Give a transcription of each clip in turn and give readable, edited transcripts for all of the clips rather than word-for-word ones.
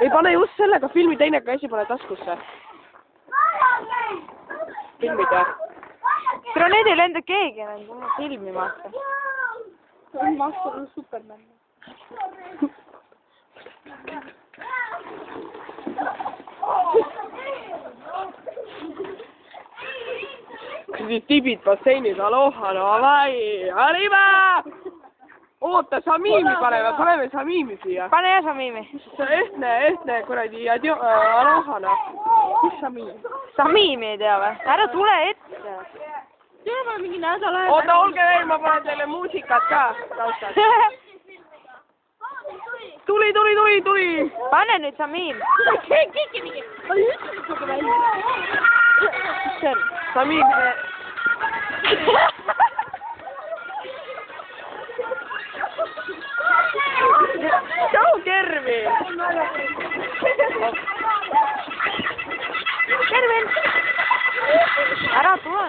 ei pane just sellega, filmi teine käsi pane taskusse. Filmid või? Tere, need ei lenda keegi enam filmima. Ma olen Superman. Tibid basseinis, aloha, no avai, arriba! Oota, Samimi paneme Samimi siia. Pane jah Samimi. Ehtne kuradi, aloha, no. Mis Samimi? Samimi ei tea või? Ära tule ette. Teeme mingi nädal aega. Oota, olge veel, ma panen teile muusikat ka. Tuli. Pane nüüd Samim. Samim. Tšau, Kervin. Kervin. Ära tule.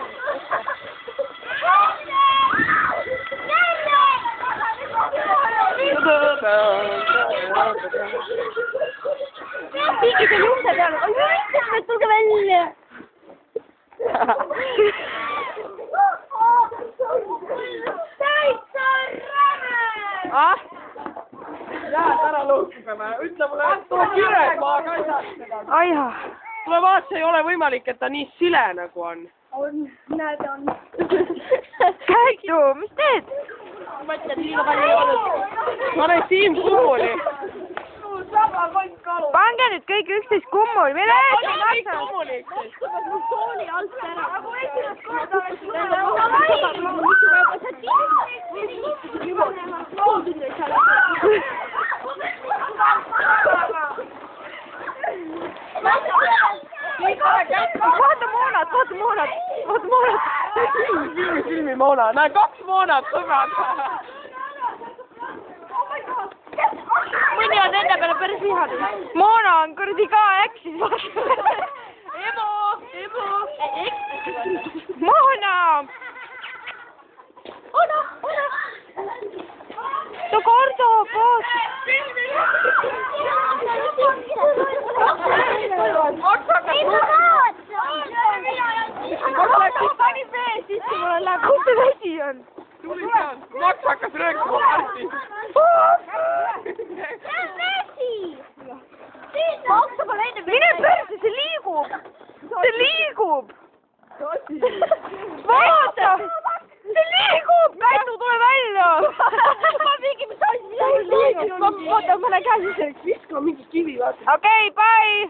Piigid on juurde peale. Oi, tulge välja. Täitsa räme! Ah? Lähed ära lõhkugema. Ütle mulle, et tule kired, ma ka ei saa seda. Ai jah. Tule vaat, see ei ole võimalik, et ta nii sile nagu on. On, näed on. Käitu, mis teed? Mõtled liiga palju olnud. Pane Siim kummuli. Pange nüüd kõik üksteist kummuli. Mille ees ei Kõik maksa? kummuli. Mu kooli alt ära. Nagu esimest korda Vaata Moonat. Filmi Moona. Näe, 2 Moonat, sõbrad. mõni on enda peale päris vihane. Moona on kuradi ka eksis. Emo. Moona. Ona. Ta kardab. Pani vee sisse, mulle läheb. Kus see vesi on? Tuli seal. Maks hakkas röökima parti. See on vesi. Mine perse, see liigub. Vaata. See liigub. Käitu, tule välja. Ma mingi, mis asi, mida liigub. Vaata, mõne käsi selleks. Viska mingi kivi, vaata. Okei, bye.